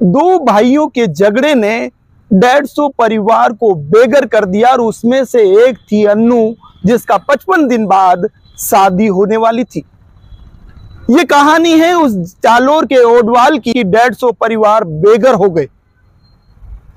दो भाइयों के झगड़े ने 150 परिवार को बेघर कर दिया और उसमें से एक थी अन्नू, जिसका 55 दिन बाद शादी होने वाली थी। ये कहानी है उस जालोर के ओडवाल की। 150 परिवार बेघर हो गए।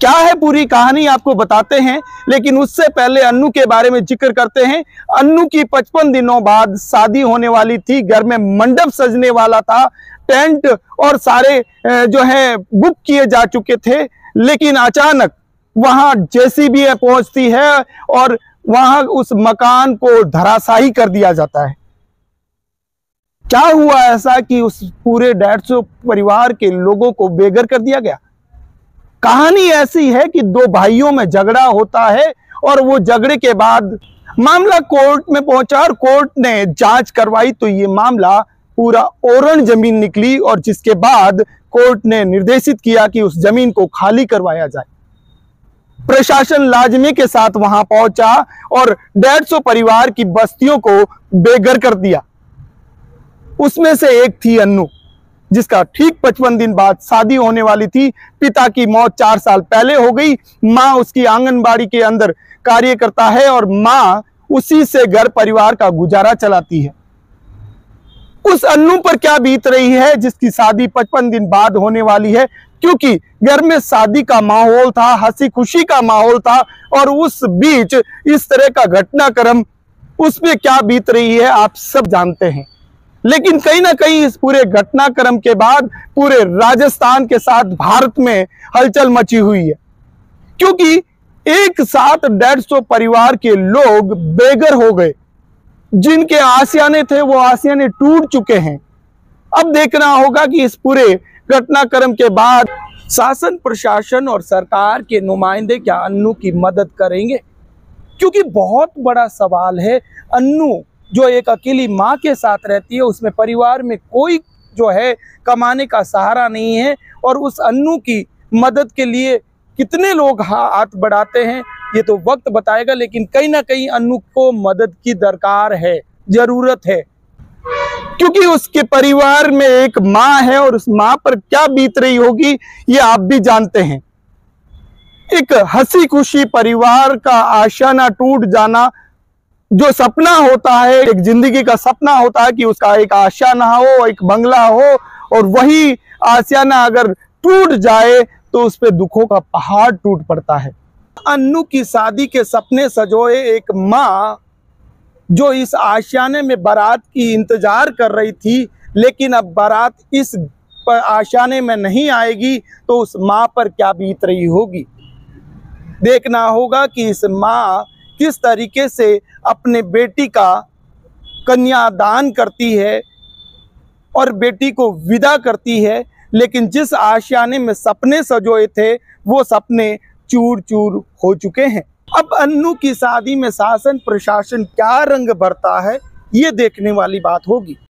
क्या है पूरी कहानी आपको बताते हैं, लेकिन उससे पहले अन्नू के बारे में जिक्र करते हैं। अन्नू की 55 दिनों बाद शादी होने वाली थी। घर में मंडप सजने वाला था, टेंट और सारे जो है बुक किए जा चुके थे, लेकिन अचानक वहां जेसीबी पहुंचती है और वहां उस मकान को धराशायी कर दिया जाता है। क्या हुआ ऐसा कि उस पूरे 150 परिवार के लोगों को बेघर कर दिया गया? कहानी ऐसी है कि दो भाइयों में झगड़ा होता है और वो झगड़े के बाद मामला कोर्ट में पहुंचा और कोर्ट ने जांच करवाई तो ये मामला पूरा ओरण जमीन निकली, और जिसके बाद कोर्ट ने निर्देशित किया कि उस जमीन को खाली करवाया जाए। प्रशासन लाजमी के साथ वहां पहुंचा और 150 परिवार की बस्तियों को बेघर कर दिया। उसमें से एक थी अन्नू, जिसका ठीक 55 दिन बाद शादी होने वाली थी। पिता की मौत 4 साल पहले हो गई। माँ उसकी आंगनबाड़ी के अंदर कार्य करता है और माँ उसी से घर परिवार का गुजारा चलाती है। उस अन्नू पर क्या बीत रही है जिसकी शादी 55 दिन बाद होने वाली है, क्योंकि घर में शादी का माहौल था, हंसी खुशी का माहौल था, और उस बीच इस तरह का घटनाक्रम उस पे क्या बीत रही है आप सब जानते हैं। लेकिन कहीं ना कहीं इस पूरे घटनाक्रम के बाद पूरे राजस्थान के साथ भारत में हलचल मची हुई है, क्योंकि एक साथ 150 परिवार के लोग बेघर हो गए। जिनके आशियाने थे वो आशियाने टूट चुके हैं। अब देखना होगा कि इस पूरे घटनाक्रम के बाद शासन, प्रशासन और सरकार के नुमाइंदे क्या अन्नू की मदद करेंगे, क्योंकि बहुत बड़ा सवाल है। अन्नू जो एक अकेली माँ के साथ रहती है, उसमें परिवार में कोई जो है कमाने का सहारा नहीं है, और उस अन्नू की मदद के लिए कितने लोग हाथ बढ़ाते हैं ये तो वक्त बताएगा। लेकिन कहीं ना कहीं अन्नू को मदद की दरकार है, जरूरत है, क्योंकि उसके परिवार में एक माँ है और उस माँ पर क्या बीत रही होगी ये आप भी जानते हैं। एक हंसी खुशी परिवार का आशियाना टूट जाना, जो सपना होता है, एक जिंदगी का सपना होता है कि उसका एक आशियाना हो, एक बंगला हो, और वही आशियाना अगर टूट जाए तो उस पे दुखों का पहाड़ टूट पड़ता है। अन्नू की शादी के सपने सजोए एक माँ जो इस आशियाने में बारात की इंतजार कर रही थी, लेकिन अब बारात इस आशियाने में नहीं आएगी तो उस माँ पर क्या बीत रही होगी। देखना होगा कि इस माँ किस तरीके से अपने बेटी का कन्यादान करती है और बेटी को विदा करती है, लेकिन जिस आशियाने में सपने सजोए थे वो सपने चूर चूर हो चुके हैं। अब अन्नू की शादी में शासन प्रशासन क्या रंग भरता है ये देखने वाली बात होगी।